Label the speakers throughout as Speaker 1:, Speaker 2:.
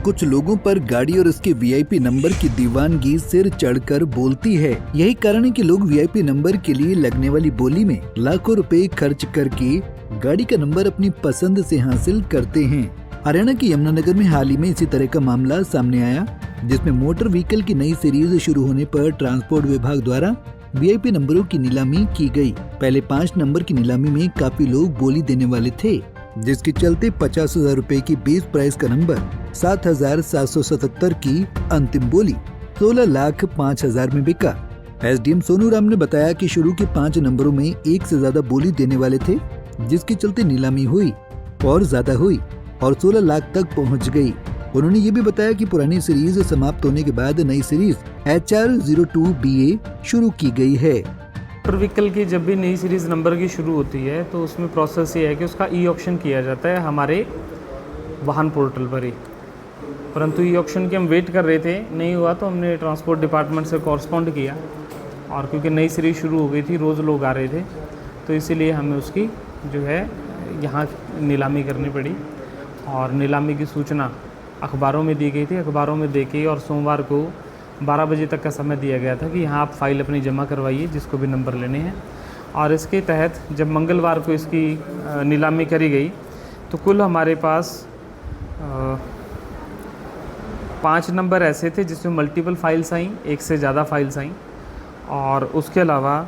Speaker 1: कुछ लोगों पर गाड़ी और उसके वीआईपी नंबर की दीवानगी सिर चढ़कर बोलती है। यही कारण है कि लोग वीआईपी नंबर के लिए लगने वाली बोली में लाखों रुपए खर्च करके गाड़ी का नंबर अपनी पसंद से हासिल करते हैं। हरियाणा के यमुनानगर में हाल ही में इसी तरह का मामला सामने आया, जिसमें मोटर व्हीकल की नई सीरीज शुरू होने पर ट्रांसपोर्ट विभाग द्वारा वीआईपी नंबरों की नीलामी की गई। पहले 5 नंबर की नीलामी में काफी लोग बोली देने वाले थे, जिसके चलते 50,000 रुपए की बेस प्राइस का नंबर 7,777 की अंतिम बोली 16,05,000 में बिका। एसडीएम सोनू राम ने बताया कि शुरू के 5 नंबरों में एक से ज्यादा बोली देने वाले थे, जिसके चलते नीलामी हुई और ज्यादा हुई और 16 लाख तक पहुंच गई। उन्होंने ये भी बताया कि पुरानी सीरीज समाप्त होने के बाद नई सीरीज HR02BA शुरू की गई है।
Speaker 2: मोटर व्हीकल की जब भी नई सीरीज़ नंबर की शुरू होती है तो उसमें प्रोसेस ये है कि उसका ई ऑक्शन किया जाता है हमारे वाहन पोर्टल पर ही। परंतु ई ऑक्शन की हम वेट कर रहे थे, नहीं हुआ तो हमने ट्रांसपोर्ट डिपार्टमेंट से कॉरस्पॉन्ड किया, और क्योंकि नई सीरीज़ शुरू हो गई थी, रोज़ लोग आ रहे थे, तो इसीलिए हमें उसकी जो है यहाँ नीलामी करनी पड़ी। और नीलामी की सूचना अखबारों में दी गई थी, अखबारों में दे के और सोमवार को 12 बजे तक का समय दिया गया था कि यहाँ आप फाइल अपनी जमा करवाइए जिसको भी नंबर लेने हैं। और इसके तहत जब मंगलवार को इसकी नीलामी करी गई तो कुल हमारे पास 5 नंबर ऐसे थे जिसमें मल्टीपल फाइल्स आई, एक से ज़्यादा फाइल्स आई, और उसके अलावा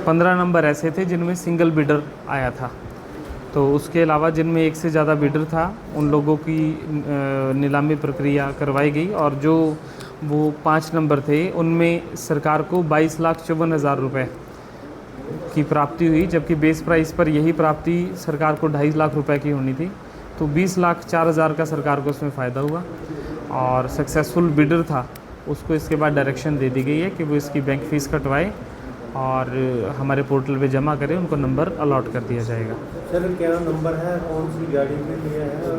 Speaker 2: 15 नंबर ऐसे थे जिनमें सिंगल बिडर आया था। तो उसके अलावा जिनमें एक से ज़्यादा बिडर था उन लोगों की नीलामी प्रक्रिया करवाई गई, और जो वो 5 नंबर थे उनमें सरकार को 22,54,000 रुपये की प्राप्ति हुई, जबकि बेस प्राइस पर यही प्राप्ति सरकार को 2.5 लाख रुपए की होनी थी। तो 20,04,000 का सरकार को उसमें फ़ायदा हुआ, और सक्सेसफुल बिडर था उसको इसके बाद डायरेक्शन दे दी गई है कि वो इसकी बैंक फ़ीस कटवाए और हमारे पोर्टल पे जमा करें, उनको नंबर अलॉट कर दिया जाएगा।
Speaker 3: सर क्या नंबर है, कौन सी गाड़ी के लिए है?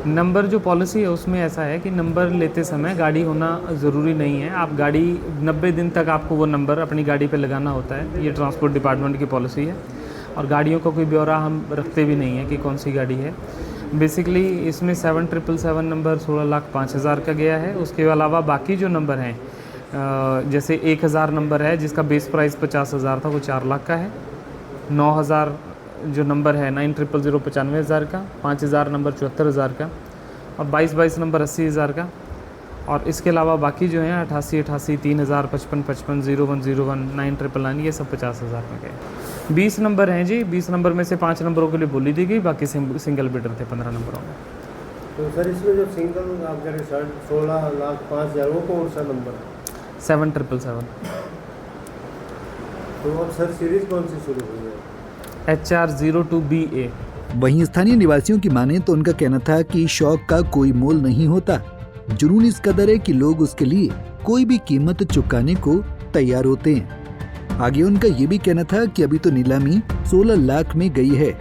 Speaker 2: नंबर जो पॉलिसी है उसमें ऐसा है कि नंबर लेते समय गाड़ी होना ज़रूरी नहीं है। आप गाड़ी 90 दिन तक आपको वो नंबर अपनी गाड़ी पे लगाना होता है, ये ट्रांसपोर्ट डिपार्टमेंट की पॉलिसी है। और गाड़ियों का कोई ब्यौरा हम रखते भी नहीं है कि कौन सी गाड़ी है। बेसिकली इसमें 7777 नंबर 16,05,000 का गया है। उसके अलावा बाकी जो नंबर हैं, जैसे 1000 नंबर है जिसका बेस प्राइस 50,000 था, वो 4 लाख का है। 9000 जो नंबर है 9000 95,000 का, 5000 नंबर 74,000 का, और 22 नंबर 80,000 का। और इसके अलावा बाकी जो हैं 88, 3000, 55, 01, 01, 9999, ये सब 50,000 में गए। 20 नंबर हैं जी, 20 नंबर में से 5 नंबरों के लिए बोली दी गई, बाकी सिंगल बिडर थे 15 नंबरों में।
Speaker 3: तो सर इसमें जो सिंगल आप कह रहे 16,05,000 वो कौन सा नंबर है?
Speaker 2: 7777।
Speaker 3: तो अब सर सीरीज कौन सी शुरू हुई है?
Speaker 2: HR02BA।
Speaker 1: वहीं स्थानीय निवासियों की माने तो उनका कहना था कि शौक का कोई मोल नहीं होता, जुनून इस कदर है कि लोग उसके लिए कोई भी कीमत चुकाने को तैयार होते हैं। आगे उनका ये भी कहना था कि अभी तो नीलामी 16 लाख में गई है,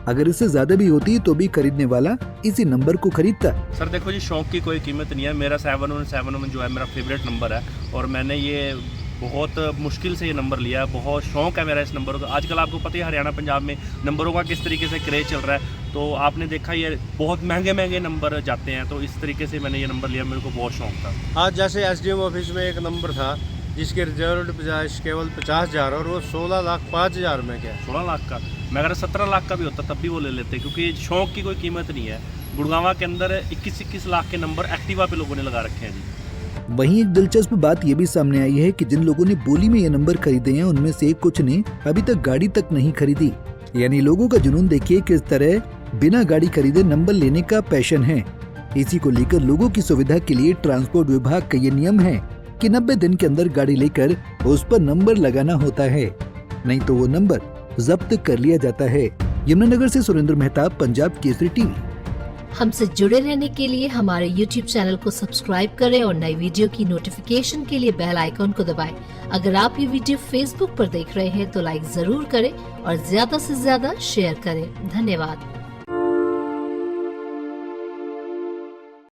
Speaker 1: अगर इससे ज्यादा भी होती तो भी खरीदने वाला इसी नंबर को खरीदता।
Speaker 4: सर देखो जी, शौक की कोई कीमत नहीं है। मेरा 717 जो है मेरा फेवरेट नंबर है, और मैंने ये बहुत मुश्किल से ये नंबर लिया है। बहुत शौक है मेरा इस नंबर का। आजकल आपको पता ही हरियाणा पंजाब में नंबरों का किस तरीके से क्रेज चल रहा है, तो आपने देखा ये बहुत महंगे नंबर जाते हैं, तो इस तरीके से मैंने ये नंबर लिया, मेरे को बहुत शौक था।
Speaker 3: आज जैसे एसडीएम ऑफिस में एक नंबर था जिसके रिजर्व बजाय केवल 50,000 और वो 16,05,000 में गया।
Speaker 4: 16 लाख का, मैं अगर 17 लाख का भी होता तब भी वो ले लेते, क्योंकि शौक की कोई कीमत नहीं है। गुड़गांव के अंदर 21 लाख के नंबर एक्टिवा पे लोगों ने लगा रखे हैं जी।
Speaker 1: वहीं एक दिलचस्प बात ये भी सामने आई है कि जिन लोगों ने बोली में ये नंबर खरीदे हैं उनमें से कुछ ने अभी तक गाड़ी तक नहीं खरीदी। यानी लोगों का जुनून देखिए किस तरह बिना गाड़ी खरीदे नंबर लेने का पैशन है। इसी को लेकर लोगों की सुविधा के लिए ट्रांसपोर्ट विभाग का ये नियम है कि 90 दिन के अंदर गाड़ी लेकर उस पर नंबर लगाना होता है, नहीं तो वो नंबर जब्त कर लिया जाता है। यमुनानगर से सुरेंद्र मेहता, पंजाब केसरी टीवी।
Speaker 5: हमसे जुड़े रहने के लिए हमारे YouTube चैनल को सब्सक्राइब करें और नई वीडियो की नोटिफिकेशन के लिए बेल आइकॉन को दबाएं। अगर आप ये वीडियो Facebook पर देख रहे हैं तो लाइक जरूर करें और ज्यादा से ज्यादा शेयर करें। धन्यवाद।